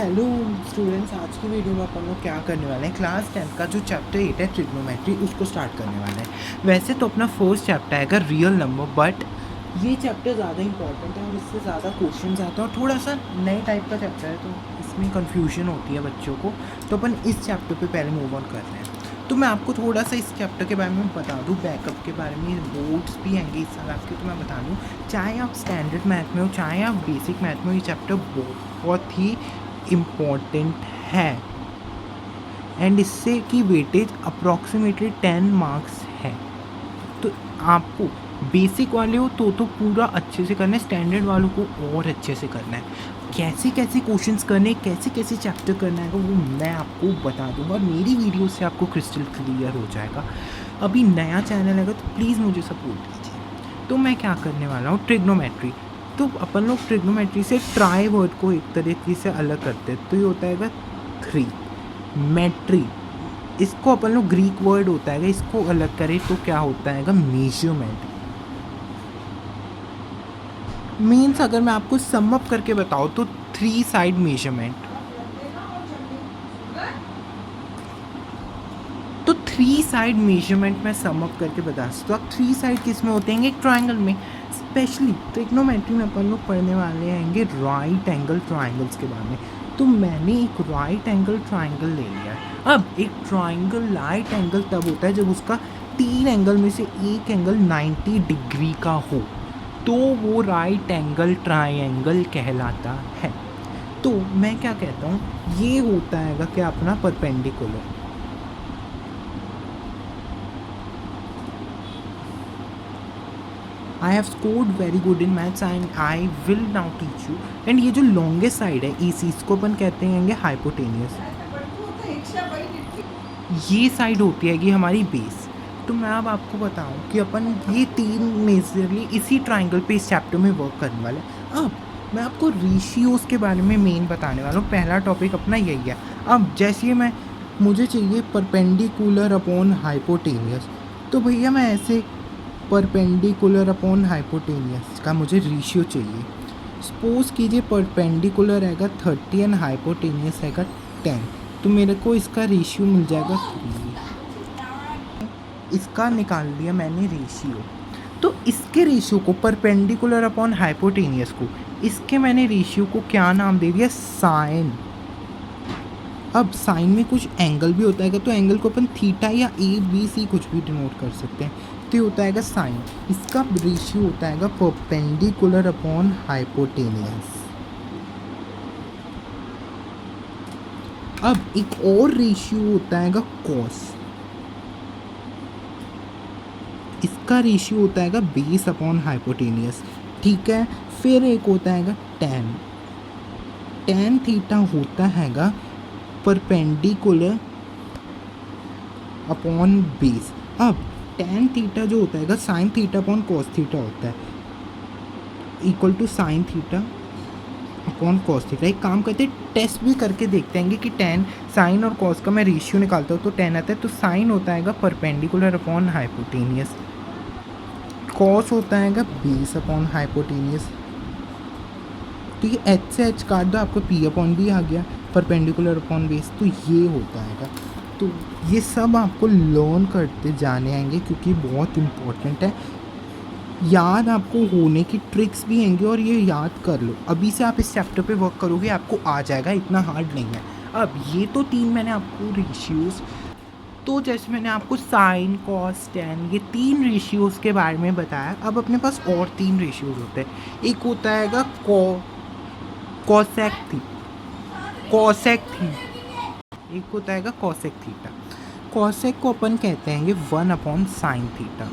Hello students, आज की video में अपन लोग क्या करने वाले हैं, क्लास 10 का जो चैप्टर 8 है ट्रिग्नोमेट्री, उसको स्टार्ट करने वाले हैं। वैसे तो अपना फर्स्ट चैप्टर आएगा रियल नंबर, बट ये चैप्टर ज़्यादा इंपॉर्टेंट है और इससे ज़्यादा क्वेश्चंस आते हैं और थोड़ा सा नए टाइप का चैप्टर है, तो इसमें कन्फ्यूजन होती है बच्चों को। तो अपन इस चैप्टर पर पहले मूव ऑन कर रहे हैं। तो मैं आपको थोड़ा सा इस चैप्टर के बारे में बता दूं, बैकअप के बारे में, बोर्ड्स भी आएंगे इस साल आपके, तो मैं बता दूं, चाहे आप स्टैंडर्ड मैथ में हो चाहे आप बेसिक मैथ में हो, ये चैप्टर बहुत ही इम्पॉर्टेंट है एंड इससे की वेटेज अप्रॉक्सीमेटली 10 मार्क्स है। तो आपको बेसिक वाले हो तो पूरा अच्छे से करना है, स्टैंडर्ड वालों को और अच्छे से करना है। कैसे कैसे क्वेश्चंस करने, कैसे कैसे चैप्टर करना है वो मैं आपको बता दूंगा और मेरी वीडियो से आपको क्रिस्टल क्लियर हो जाएगा। अभी नया चैनल है तो प्लीज़ मुझे सपोर्ट कीजिए। तो मैं क्या करने वाला हूँ, ट्रिग्नोमेट्री। तो अपन लोग ट्रिग्नोमेट्री से ट्राई वर्ड को एक तरीके से अलग करते हैं, तो ये होता है 3 मेट्री। इसको अपन लोग ग्रीक वर्ड होता है, इसको अलग करें तो क्या होता है मेजरमेंट। मीन्स अगर मैं आपको सम अप करके बताऊँ तो 3 साइड मेजरमेंट। तो 3 साइड मेजरमेंट में सम अप करके बता सकता हूँ। 3 साइड किस में होते हैं, एक ट्राइंगल में। स्पेशली ट्रिग्नोमेट्री में अपन लोग पढ़ने वाले हैं राइट एंगल ट्राइंगल्स के बारे में। तो मैंने एक राइट एंगल ट्राइंगल ले लिया है। अब एक ट्राइंगल राइट एंगल तब होता है जब उसका 3 एंगल में से एक एंगल 90 डिग्री का हो, तो वो राइट एंगल ट्राइंगल कहलाता है। तो मैं क्या कहता हूँ, ये होता है क्या अपना perpendicular. I have scored very good in maths and I will now teach you. And ये जो लॉन्गेस्ट साइड है इसको अपन कहते हैं हाइपोटेनियस। ये साइड होती है कि हमारी बेस। तो मैं अब आपको बताऊं कि अपन ये 3 मेजरली इसी ट्राइंगल पे इस चैप्टर में वर्क करने वाले हैं। अब मैं आपको रेशियोज़ के बारे में मेन बताने वाला हूँ। पहला टॉपिक अपना यही है। अब जैसे मुझे चाहिए परपेंडिकुलर अपॉन हाइपोटेनियस, तो भैया मैं ऐसे परपेंडिकुलर अपॉन हाइपोटेनियस का मुझे रेशियो चाहिए। सपोज कीजिए परपेंडिकुलर रहेगा 30 एंड हाइपोटेनियस रहेगा 10, तो मेरे को इसका रेशियो मिल जाएगा 3। इसका निकाल लिया मैंने रेशियो। तो इसके रेशियो को परपेंडिकुलर अपॉन हाइपोटेनियस को, इसके मैंने रेशियो को क्या नाम दे दिया, साइन। अब साइन में कुछ एंगल भी होता है, तो एंगल को अपन थीटा या ABC कुछ भी डिनोट कर सकते हैं, तो ये होता है साइन। इसका रेशियो होता है परपेंडिकुलर अपॉन हाइपोटेनियस। अब एक और रेशियो होता है कॉस। इसका रेशियो होता है बेस अपॉन हाइपोटेनियस, ठीक है। फिर एक होता है टैन। टैन थीटा होता है परपेंडिकुलर अपॉन बेस। अब टैन थीटा जो होता है sine theta upon cos theta होता है, equal to sine theta upon cos theta. एक काम करते हैं, टेस्ट भी करके देखते हैं कि टैन साइन और कॉस का मैं रेशियो निकालता हूँ तो टैन आता है। तो साइन होता है परपेंडिकुलर अपॉन हाइपोटेनियस, कॉस होता है बेस अपॉन हाइपोटेनियस। तो ये एच से एच काट दो, आपको पी अपॉन भी आ गया, परपेंडिकुलर अपॉन बेस। तो ये होता है। तो ये सब आपको लर्न करते जाने आएंगे क्योंकि बहुत इम्पोर्टेंट है। याद आपको होने की ट्रिक्स भी आएंगे और ये याद कर लो। अभी से आप इस चैप्टर पे वर्क करोगे आपको आ जाएगा, इतना हार्ड नहीं है। अब ये तो 3 मैंने आपको रेशियोज़, तो जैसे मैंने आपको साइन कॉस टैन ये 3 रेशियोज़ के बारे में बताया। अब अपने पास और 3 रेशियोज़ होते हैं। एक होता है कॉसेक थीटा, एक होता है कॉसेक थीटा। कॉसेक को अपन कहते हैं 1 अपॉन साइन थीटा।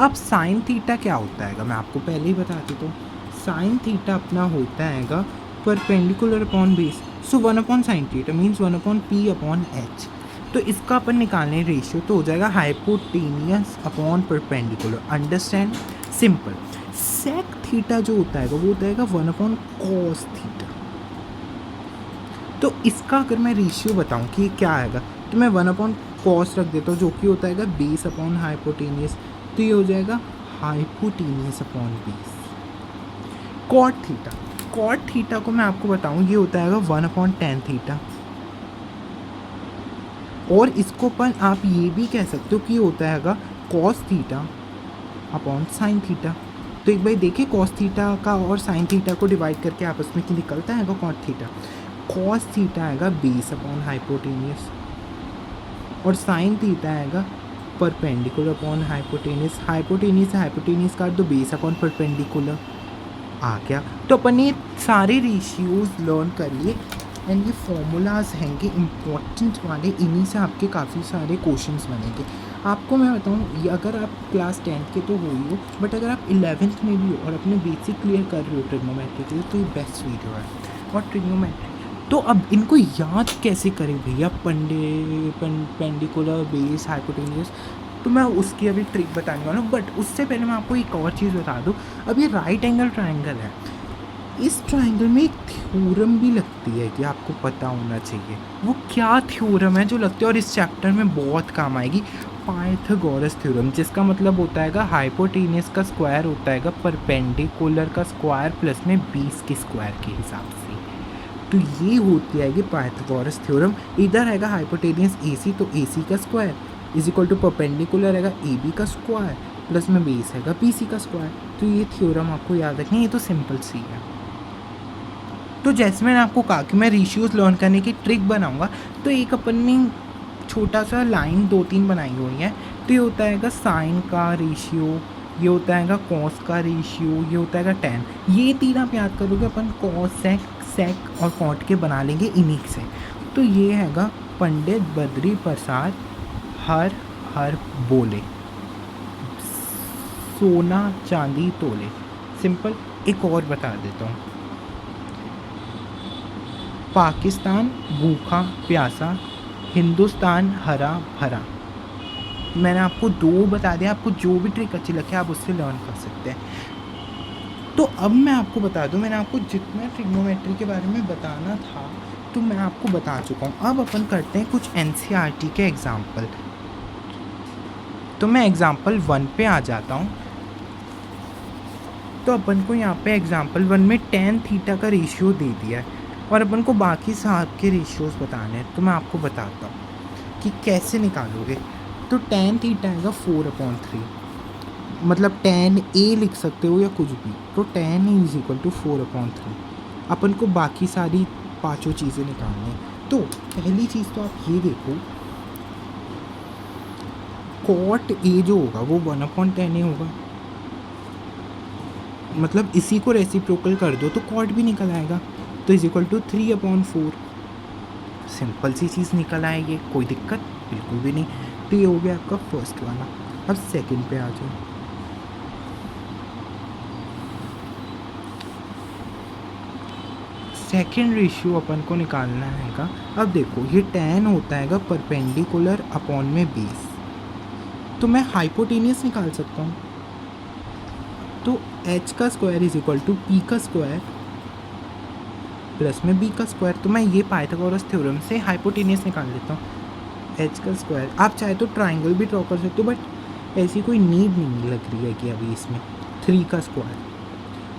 अब साइन थीटा क्या होता है मैं आपको पहले ही बता देता हूँ। साइन थीटा अपना होता है perpendicular upon base, so 1 upon sine theta means 1 upon P upon H. तो इसका अपन निकालने रेशियो तो हो जाएगा hypotenuse upon perpendicular. Understand, simple. Sec theta जो होता है वो होता है 1 अपॉन कॉस थीटा। तो इसका अगर मैं रेशियो बताऊं कि ये क्या आएगा, तो मैं 1 अपॉन कॉस रख देता हूँ जो कि होता है बेस अपॉन हाइपोटेनियस, तो ये हो जाएगा hypotenuse upon base. Cot cot theta को मैं आपको बताऊं, ये होता है 1/tan थीटा, और इसको अपन आप ये भी कह सकते हो कि ये होता है cos theta upon sine theta. तो एक बार देखिए कॉस थीटा का और साइन थीटा को डिवाइड करके आपस में क्या निकलता है कॉट थीटा। कॉस थीटा आएगा बेस अपॉन हाइपोटेनियस, और साइन थीटा आएगा परपेंडिकुलर अपॉन हाइपोटेनियस। हाइपोटेनियस से हाइपोटेनियस काट दो, बेस अपॉन परपेंडिकुलर आ गया। तो अपन ये सारे रेशियोज लर्न कर लिए, एंड ये फॉर्मूलाज हैंगे इम्पोर्टेंट वाले, इन्हीं से आपके काफ़ी सारे क्वेश्चंस बनेंगे। आपको मैं बताऊँ, ये अगर आप क्लास 10 के तो हो ही हो, बट अगर आप 11th में भी हो और अपने बेसिक क्लियर कर रहे हो ट्रिग्नोमेट्री के लिए, तो ये बेस्ट वीडियो है। और ट्रिग्नोमेट्री तो अब इनको याद कैसे करें भैया, पेंडिकुलर, बेस, हाइपोटेनियस, तो मैं उसकी अभी ट्रिक बताने वाला हूँ। बट उससे पहले मैं आपको एक और चीज़ बता दूँ। अब ये राइट एंगल ट्रायंगल है, इस ट्रायंगल में एक थ्योरम भी लगती है कि आपको पता होना चाहिए। वो क्या थ्योरम है जो लगती है और इस चैप्टर में बहुत काम आएगी? पाइथागोरस थ्योरम, जिसका मतलब होता है हाइपोटेनियस का स्क्वायर होता है परपेंडिकुलर का स्क्वायर प्लस में 20 के स्क्वायर के हिसाब से। तो ये होती है कि पाइथागोरस थ्योरम। इधर है हाइपोटेनियस AC, तो AC का square is equal to perpendicular है AB का स्क्वायर प्लस में बेस है BC का स्क्वायर। तो ये थ्योरम आपको याद रखनी है, ये तो सिंपल सी है। तो जैसे मैंने आपको कहा कि मैं रेशियोज लर्न करने की ट्रिक बनाऊंगा, तो एक अपन ने छोटा सा लाइन 2-3 बनाई हुई है। तो ये होता है साइन का रेशियो, ये होता है कॉस का रेशियो, ये होता है टैन। ये तीन आप याद करोगे, अपन कॉस, सेक और कॉट के बना लेंगे इन्हीं से। तो ये है पंडित बद्री प्रसाद हर हर बोले, सोना चांदी तोले। सिंपल। एक और बता देता हूँ, पाकिस्तान भूखा प्यासा, हिंदुस्तान हरा भरा। मैंने आपको 2 बता दिया, आपको जो भी ट्रिक अच्छी लगे आप उससे लर्न कर सकते हैं। तो अब मैं आपको बता दूं, मैंने आपको जितना ट्रिग्नोमेट्री के बारे में बताना था तो मैं आपको बता चुका हूँ। अब अपन करते हैं कुछ NCERT के एग्जाम्पल। तो मैं एग्जाम्पल 1 पे आ जाता हूँ। तो अपन को यहाँ पे एग्जाम्पल 1 में tan थीटा का रेशियो दे दिया है और अपन को बाकी साहब के रेशियोज़ बताने हैं। तो मैं आपको बताता हूँ कि कैसे निकालोगे। तो tan थीटा आएगा 4/3, मतलब tan A लिख सकते हो या कुछ भी। तो tan A is equal to 4/3। अपन को बाकी सारी 5 चीज़ें निकालनी है। तो पहली चीज़ तो आप ये देखो, cot A जो होगा वो 1/tan A होगा, मतलब इसी को रेसिप्रोकल कर दो तो कॉट भी निकल आएगा। तो इज इक्वल टू 3/4। सिंपल सी चीज़ निकल आएगी, कोई दिक्कत बिल्कुल भी नहीं। तो ये हो गया आपका फर्स्ट वाला। अब सेकंड पे आ जाओ। सेकंड रेशियो अपन को निकालना है। अब देखो ये tan होता है परपेंडिकुलर अपॉन में बेस, तो मैं हाइपोटेनियस निकाल सकता हूँ। तो h का square is equal to p का स्क्वायर प्लस में b का स्क्वायर। तो मैं ये पाइथागोरस थ्योरम से हाइपोटेनियस निकाल लेता हूँ। h का स्क्वायर, आप चाहे तो ट्राइंगल भी ड्रॉ कर सकते हो, बट ऐसी कोई नीड नहीं लग रही है कि अभी इसमें। 3 का स्क्वायर,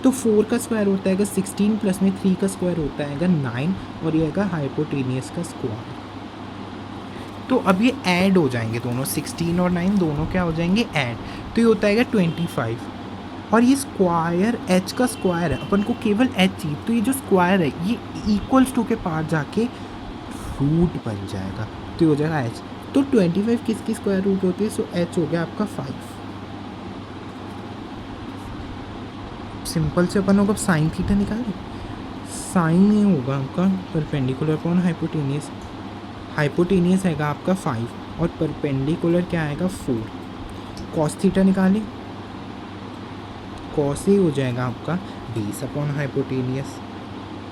तो 4 का स्क्वायर होता है 16 प्लस में 3 का स्क्वायर होता है 9, और ये है हाइपोटेनियस का स्क्वायर। तो अब ये ऐड हो जाएंगे दोनों, 16 और 9 दोनों क्या हो जाएंगे, ऐड। तो ये होता है 25, और ये स्क्वायर h का स्क्वायर है, अपन को केवल h चाहिए। तो ये जो स्क्वायर है ये इक्वल्स टू के पास जाके रूट बन जाएगा, तो ये हो जाएगा h। तो 25 किसकी स्क्वायर रूट होती है? सो h हो गया आपका 5। सिंपल से अपन लोग साइन थीटा निकालें। साइन ये होगा आपका परपेंडिकुलर अपॉन हाइपोटेनियस। हाइपोटेनियस आएगा आपका 5 और परपेंडिकुलर क्या आएगा 4। कॉस थीटा निकालें। कॉस ए हो जाएगा आपका बेस अपॉन हाइपोटेनियस।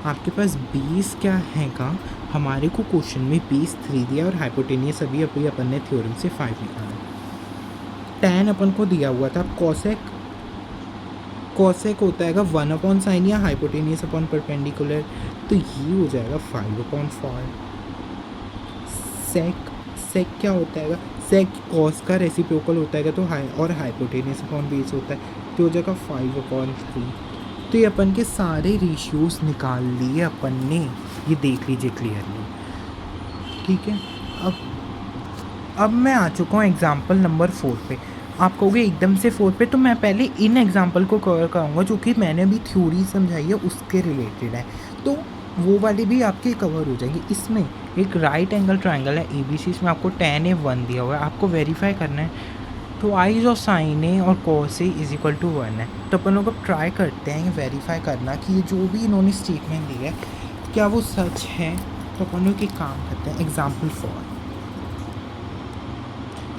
आपके पास बेस क्या हैगा, हमारे को क्वेश्चन में बेस 3 दिया और हाइपोटेनियस अभी अपन ने थ्योरम से 5 निकाला। tan अपन को दिया हुआ था। कॉसेक होता है 1/sin या हाइपोटेनियस अपॉन परपेंडिकुलर, तो ये हो जाएगा 5/5। सेक क्या होता है? सेक कॉस का रेसिप्रोकल होता है तो और हाइपोटेनियस अपॉन बेस होता है, तो हो जाएगा 5/3। तो ये अपन के सारे रेशियोज निकाल लिए अपन ने, ये देख लीजिए क्लियरली। ठीक है, अब मैं आ चुका हूँ एग्जाम्पल नंबर 4 पे। आप कहोगे एकदम से 4 पे, तो मैं पहले इन एग्जाम्पल को कवर कराऊंगा जो कि मैंने अभी थ्योरी समझाई है उसके रिलेटेड है, तो वो वाली भी आपकी कवर हो जाएगी। इसमें एक राइट एंगल ट्राइंगल है ABC, इसमें आपको tan A 1 दिया हुआ है, आपको वेरीफाई करना है। तो आइज ऑफ साइन ए और cos A is equal to 1 है। तो अपन लोग अब ट्राई करते हैं वेरीफाई करना कि ये जो भी इन्होंने स्टेटमेंट दी है क्या वो सच है। तो अपन लोग एक काम करते हैं, एग्जाम्पल 4।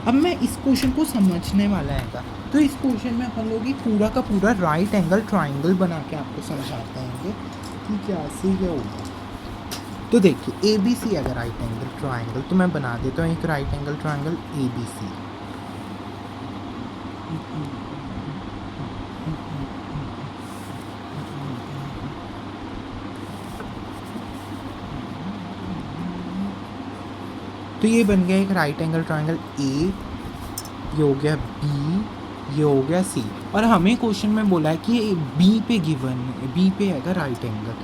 अब मैं इस क्वेश्चन को समझने वाला है, तो इस क्वेश्चन में अपन लोग पूरा का पूरा राइट एंगल ट्राइंगल बना के आपको समझाते हैं कि क्या से क्या होगा। तो देखिए ABC अगर राइट एंगल ट्राइंगल, तो मैं बना देता हूँ एक राइट एंगल ट्राइंगल ABC। तो ये बन गया एक राइट एंगल ट्राइंगल A, ये हो गया B, ये हो गया C। और हमें क्वेश्चन में बोला है कि B पे गिवन है, B पे आएगा राइट एंगल,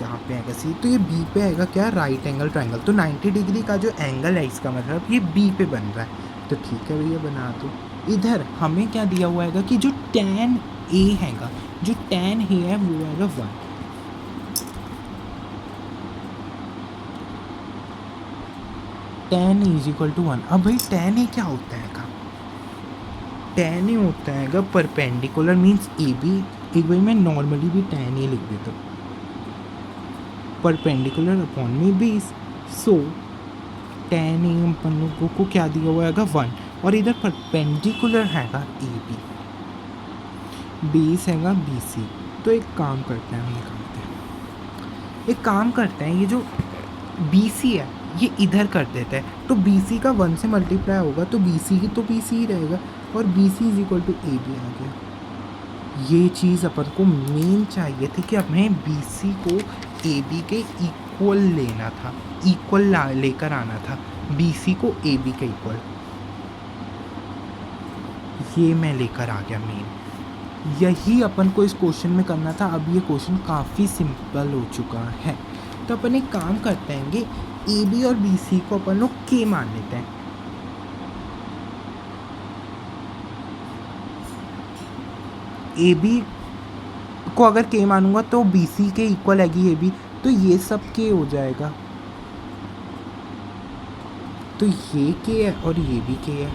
यहाँ पे आएगा C, तो ये B पे आएगा क्या, राइट एंगल ट्राइंगल। तो 90 डिग्री का जो एंगल है इसका मतलब ये B पे बन रहा है। तो ठीक है भैया बना दो। इधर हमें क्या दिया हुआ है कि जो tan A हैगा, जो tan A है वो आएगा 1। tan A is equal to 1। अब भाई tan A क्या होता है का, tan A होता है परपेंडिकुलर मीन्स AB। एक भाई मैं नॉर्मली भी tan A लिख देता हूँ, परपेंडिकुलर अपॉन में बेस। सो tan A अपन लोगों को क्या दिया हुआ है 1, और इधर परपेंडिकुलर हैगा AB, बेस हैगा BC। तो एक काम करते हैं, हम निकालते हैं, एक काम करते हैं, ये जो BC है ये इधर कर देते हैं। तो BC का 1 से मल्टीप्लाई होगा तो BC ही तो BC ही रहेगा, और BC is equal to AB आ गया। ये चीज़ अपन को मेन चाहिए थी कि हमें BC को AB के इक्वल लेना था, इक्वल लेकर आना था BC को AB के इक्वल। ये मैं लेकर आ गया मेन, यही अपन को इस क्वेश्चन में करना था। अब ये क्वेश्चन काफ़ी सिंपल हो चुका है। तो अपन एक काम करते हैं, AB और BC को अपन लोग K मान लेते हैं। AB को अगर K मानूंगा तो BC के इक्वल आएगी AB, तो ये सब K हो जाएगा। तो ये K है और ये भी K है।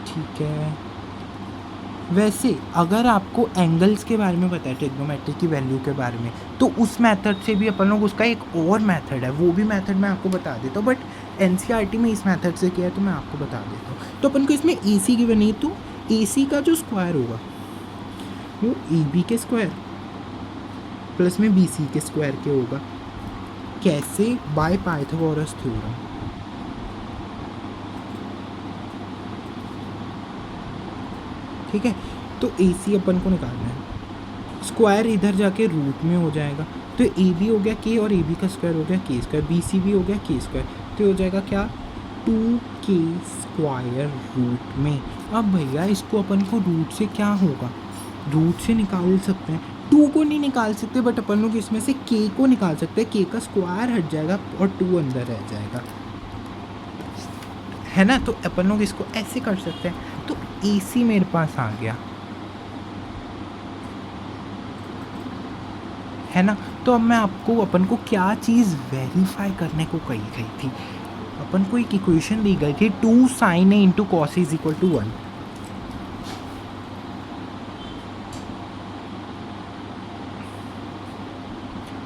ठीक है, वैसे अगर आपको एंगल्स के बारे में पता है, ट्रिग्नोमेट्री की वैल्यू के बारे में, तो उस मेथड से भी अपन लोग, उसका एक और मेथड है, वो भी मेथड मैं आपको बता देता हूँ, बट एनसीईआरटी में इस मेथड से किया है तो मैं आपको बता देता हूँ। तो अपन को इसमें AC की बनी, तो AC का जो स्क्वायर होगा वो AB के स्क्वायर प्लस में BC के स्क्वायर के होगा। कैसे, बाय पाइथागोरस थ्योरम। ठीक है, तो AC अपन को निकालना है, स्क्वायर इधर जाके रूट में हो जाएगा। तो AB हो गया K और AB का स्क्वायर हो गया K स्क्वायर, BC भी हो गया K स्क्वायर, तो हो जाएगा क्या 2K स्क्वायर रूट में। अब भैया इसको अपन को रूट से क्या होगा, रूट से निकाल सकते हैं, 2 को नहीं निकाल सकते बट अपन लोग इसमें से K को निकाल सकते हैं। K का स्क्वायर हट जाएगा और 2 अंदर रह जाएगा, है ना। तो अपन लोग इसको ऐसे कर सकते हैं। तो AC मेरे पास आ गया, है ना। तो अब मैं आपको, अपन को क्या चीज़ वेरीफाई करने को कही गई थी, अपन को एक इक्वेशन दी गई थी 2 sin A into cos is equal to 1।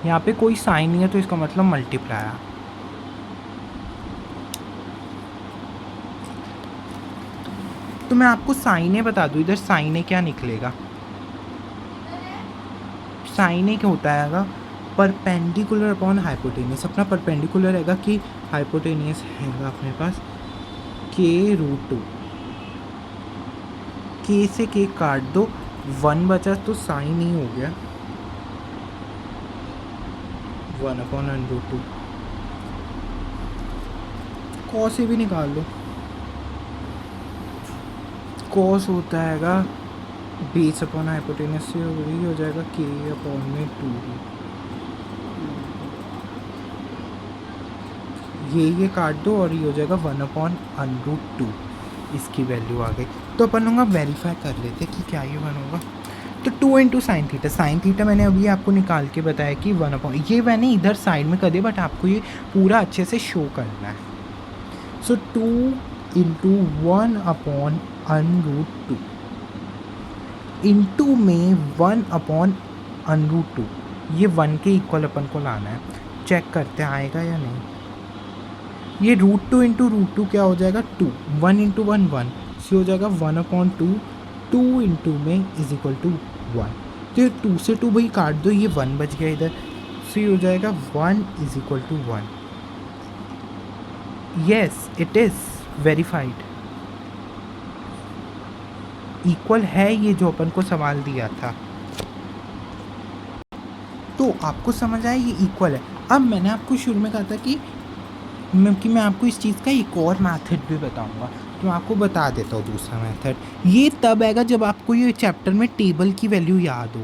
यहाँ पे कोई साइन नहीं है तो इसका मतलब मल्टीप्लाई। तो मैं आपको साइन ए बता दूँ, इधर साइन ए क्या निकलेगा, साइन ए क्या होता है परपेंडिकुलर अपॉन हाइपोटेनियस। अपना परपेंडिकुलर रहेगा कि हाइपोटेनियस हैगा अपने पास K√2, K से K काट दो, 1 बचा तो साइन ही हो गया 1/√2। कॉस से भी निकाल लो, कॉस होता हैगा बेस अपॉन हाइपोटेनस से वही हो जाएगा के अपॉन में 2। ये काट दो और ये हो जाएगा 1/√2। इसकी वैल्यू आ गई। तो अपन लोग वेरीफाई कर लेते कि क्या ये 1 होगा। तो 2 into sine theta, sine theta मैंने अभी आपको निकाल के बताया कि 1/, ये मैंने इधर साइड में कर दिया बट आपको ये पूरा अच्छे से शो करना है। सो 2 इंटू 1/√2 इंटू में 1/√2, ये 1 के इक्वल अपन को लाना है। चेक करते हैं आएगा या नहीं। ये √2 इंटू √2 क्या हो जाएगा 2, 1 इंटू 1 1, सी हो जाएगा 1/2, 2 इंटू में इज इक्वल टू 1। तो ये 2 से 2 भाई काट दो, ये 1 बच गया इधर, सी हो जाएगा 1 is equal to 1। Yes it is verified, equal है ये जो अपन को सवाल दिया था। तो आपको समझ आया ये इक्वल है। अब मैंने आपको शुरू में कहा था कि मैं आपको इस चीज़ का एक और मेथड भी बताऊंगा, तो मैं आपको बता देता हूँ दूसरा मेथड। ये तब आएगा जब आपको ये चैप्टर में टेबल की वैल्यू याद हो।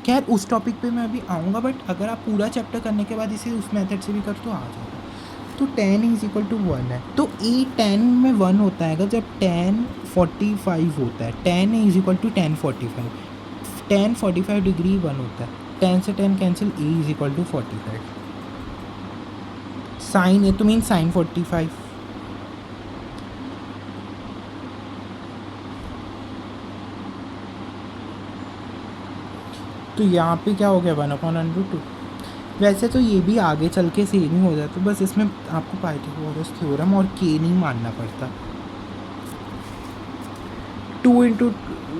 खैर उस टॉपिक पे मैं अभी आऊँगा, बट अगर आप पूरा चैप्टर करने के बाद इसे उस मेथड से भी कर तो आ जाएगा। तो tan इज इक्वल टू 1 है, तो ए tan में 1 होता है जब tan 45 होता है। tan is equal to tan 45, tan 45 degree 1 होता है। tan से tan cancel, A is equal to 45। Sine A तो मीन साइन 45। तो यहाँ पे क्या हो गया 1/√2। वैसे तो ये भी आगे चल के सेम ही हो जाता, बस इसमें आपको पाइथागोरस थ्योरम और के नहीं मानना पड़ता। 2 into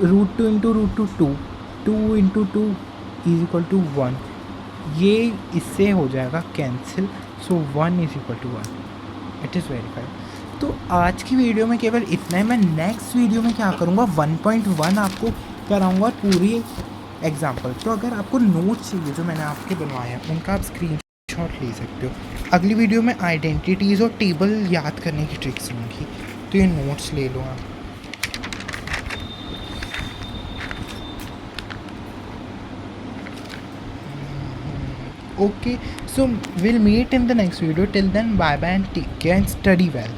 √2 into √2 2, 2 into 2 is equal to 1, ये इससे हो जाएगा cancel. So 1 is equal to 1, it is verified. तो आज की वीडियो में केवल इतना ही। मैं नेक्स्ट वीडियो में क्या करूँगा 1.1 आपको कराऊँगा पूरी एग्जाम्पल। तो अगर आपको नोट्स चाहिए जो मैंने आपके बनवाए हैं उनका आप स्क्रीनशॉट ले सकते हो। अगली वीडियो में आइडेंटिटीज़ और टेबल याद करने की ट्रिक्स होंगी, तो ये नोट्स ले लो आप। Okay, so we'll meet in the next video. Till then, bye bye and take care and study well.